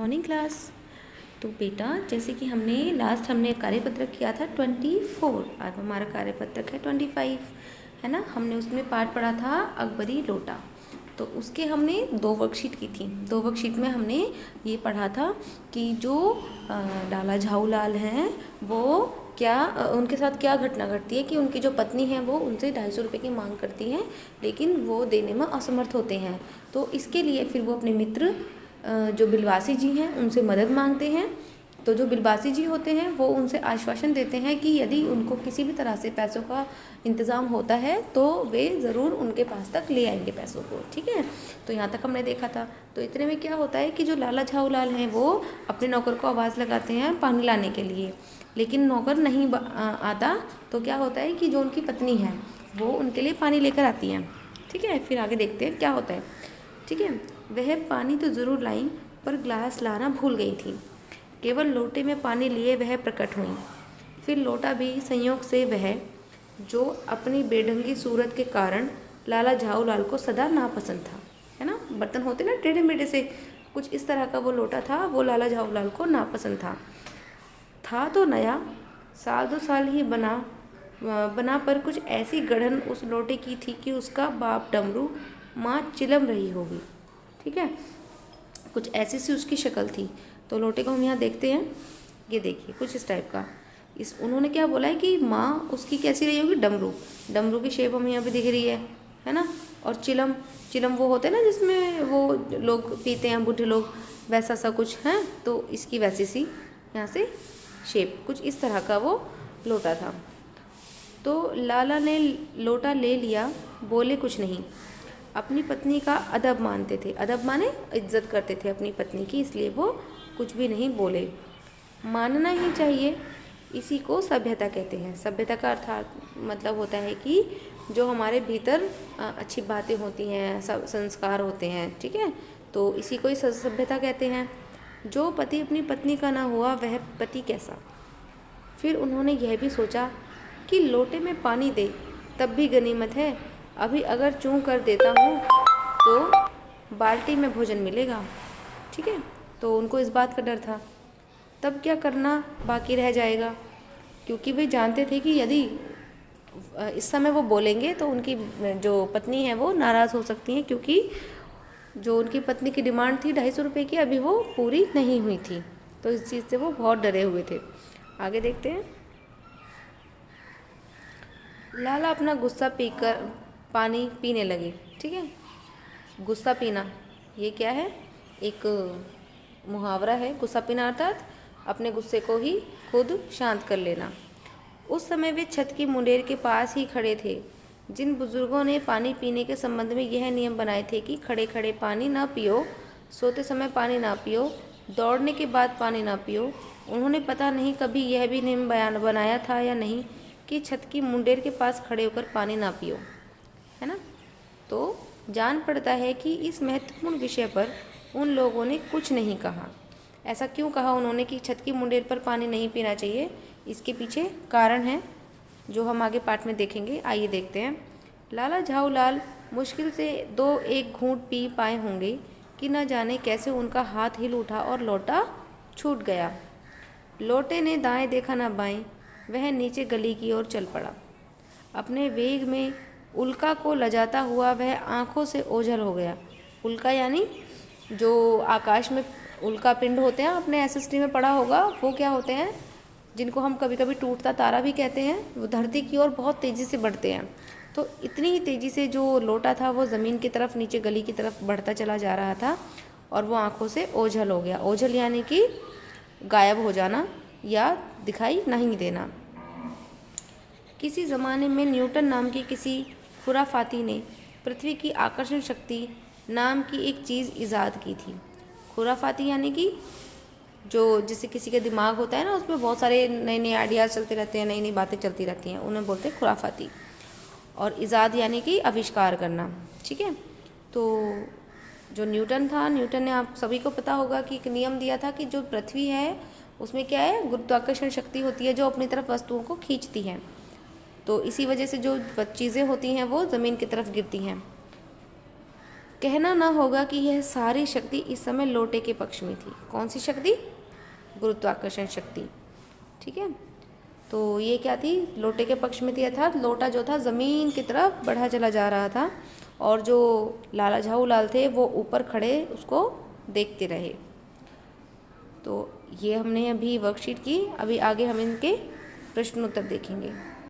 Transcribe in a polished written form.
Morning class. तो बेटा जैसे कि हमने कार्यपत्रक किया था 24, अब हमारा कार्यपत्रक है 25, है ना। हमने उसमें पाठ पढ़ा था अकबरी लोटा। तो उसके हमने 2 वर्कशीट की थी। 2 वर्कशीट में हमने ये पढ़ा था कि जो लाला झाऊलाल हैं वो उनके साथ क्या घटना घटती है कि उनकी जो पत्नी है वो उनसे 250 रुपये की मांग करती हैं, लेकिन वो देने में असमर्थ होते हैं। तो इसके लिए फिर वो अपने मित्र जो बिलवासी जी हैं उनसे मदद मांगते हैं। तो जो बिलवासी जी होते हैं वो उनसे आश्वासन देते हैं कि यदि उनको किसी भी तरह से पैसों का इंतज़ाम होता है तो वे ज़रूर उनके पास तक ले आएंगे पैसों को। ठीक है, तो यहाँ तक हमने देखा था। तो इतने में क्या होता है कि जो लाला झाऊलाल हैं वो अपने नौकर को आवाज़ लगाते हैं पानी लाने के लिए, लेकिन नौकर नहीं आता। तो क्या होता है कि जो उनकी पत्नी है वो उनके लिए पानी लेकर आती हैं। ठीक है, फिर आगे देखते हैं क्या होता है। ठीक है, वह पानी तो ज़रूर लाई पर ग्लास लाना भूल गई थी। केवल लोटे में पानी लिए वह प्रकट हुई। फिर लोटा भी संयोग से वह जो अपनी बेढंगी सूरत के कारण लाला झाऊलाल को सदा नापसंद था, है ना। बर्तन होते ना टेढ़े मेढ़े से, कुछ इस तरह का वो लोटा था, वो लाला झाऊलाल को नापसंद था तो नया, साल 2 साल ही बना पर कुछ ऐसी गढ़न उस लोटे की थी कि उसका बाप डमरू माँ चिलम रही होगी। ठीक है, कुछ ऐसी सी उसकी शक्ल थी। तो लोटे को हम यहाँ देखते हैं, ये देखिए कुछ इस टाइप का। उन्होंने क्या बोला है कि माँ उसकी कैसी रही होगी, डमरू की शेप हमें यहाँ पे दिख रही है ना। और चिलम वो होते हैं ना जिसमें वो लोग पीते हैं बूढ़े लोग, वैसा सा कुछ है। तो इसकी वैसी सी यहाँ से शेप, कुछ इस तरह का वो लोटा था। तो लाला ने लोटा ले लिया, बोले कुछ नहीं। अपनी पत्नी का अदब मानते थे, अदब माने इज्जत करते थे अपनी पत्नी की, इसलिए वो कुछ भी नहीं बोले। मानना ही चाहिए, इसी को सभ्यता कहते हैं। सभ्यता का अर्थात मतलब होता है कि जो हमारे भीतर अच्छी बातें होती हैं, सब संस्कार होते हैं। ठीक है, तो इसी को ही सभ्यता कहते हैं। जो पति अपनी पत्नी का ना हुआ वह पति कैसा। फिर उन्होंने यह भी सोचा कि लोटे में पानी दे तब भी गनीमत है, अभी अगर चूं कर देता हूँ तो बाल्टी में भोजन मिलेगा। ठीक है, तो उनको इस बात का डर था, तब क्या करना बाकी रह जाएगा, क्योंकि वे जानते थे कि यदि इस समय वो बोलेंगे तो उनकी जो पत्नी है वो नाराज़ हो सकती हैं, क्योंकि जो उनकी पत्नी की डिमांड थी 250 रुपये की, अभी वो पूरी नहीं हुई थी। तो इस चीज़ से वो बहुत डरे हुए थे। आगे देखते हैं। लाला अपना गुस्सा पीकर पानी पीने लगे। ठीक है, गुस्सा पीना ये क्या है, एक मुहावरा है। गुस्सा पीना अर्थात अपने गुस्से को ही खुद शांत कर लेना। उस समय वे छत की मुंडेर के पास ही खड़े थे। जिन बुजुर्गों ने पानी पीने के संबंध में यह नियम बनाए थे कि खड़े खड़े पानी ना पियो, सोते समय पानी ना पियो, दौड़ने के बाद पानी ना पियो, उन्होंने पता नहीं कभी यह भी नियम बनाया था या नहीं कि छत की मुंडेर के पास खड़े होकर पानी ना पियो, है ना। तो जान पड़ता है कि इस महत्वपूर्ण विषय पर उन लोगों ने कुछ नहीं कहा। ऐसा क्यों कहा उन्होंने कि छत की मुंडेर पर पानी नहीं पीना चाहिए, इसके पीछे कारण है जो हम आगे पाठ में देखेंगे। आइए देखते हैं। लाला झाऊलाल मुश्किल से 2-1 घूंट पी पाए होंगे कि न जाने कैसे उनका हाथ हिल उठा और लोटा छूट गया। लोटे ने दाएं देखा न बाएं, वह नीचे गली की ओर चल पड़ा। अपने वेग में उल्का को लजाता हुआ वह आंखों से ओझल हो गया। उल्का यानी जो आकाश में उल्का पिंड होते हैं, आपने एसएसटी में पढ़ा होगा, वो क्या होते हैं जिनको हम कभी कभी टूटता तारा भी कहते हैं। वो धरती की ओर बहुत तेज़ी से बढ़ते हैं। तो इतनी ही तेज़ी से जो लोटा था वो ज़मीन की तरफ, नीचे गली की तरफ बढ़ता चला जा रहा था और वो आंखों से ओझल हो गया। ओझल यानी कि गायब हो जाना या दिखाई नहीं देना। किसी ज़माने में न्यूटन नाम की किसी खुराफाती ने पृथ्वी की आकर्षण शक्ति नाम की एक चीज़ ईजाद की थी। खुराफाती यानी कि जो जैसे किसी का दिमाग होता है ना, उसमें बहुत सारे नए नए आइडियाज़ चलते रहते हैं, नई नई बातें चलती रहती हैं, उन्हें बोलते हैं खुराफाती। और ईजाद यानी कि आविष्कार करना। ठीक है, तो जो न्यूटन था, न्यूटन ने, आप सभी को पता होगा कि एक नियम दिया था कि जो पृथ्वी है उसमें क्या है, गुरुत्वाकर्षण शक्ति होती है जो अपनी तरफ वस्तुओं को खींचती है। तो इसी वजह से जो चीज़ें होती हैं वो ज़मीन की तरफ गिरती हैं। कहना ना होगा कि यह सारी शक्ति इस समय लोटे के पक्ष में थी। कौन सी शक्ति? गुरुत्वाकर्षण शक्ति। ठीक है, तो ये क्या थी? लोटे के पक्ष में थी, अर्थात लोटा जो था ज़मीन की तरफ बढ़ा चला जा रहा था और जो लाला झाऊलाल थे वो ऊपर खड़े उसको देखते रहे। तो ये हमने अभी वर्कशीट की, अभी आगे हम इनके प्रश्न उत्तर देखेंगे।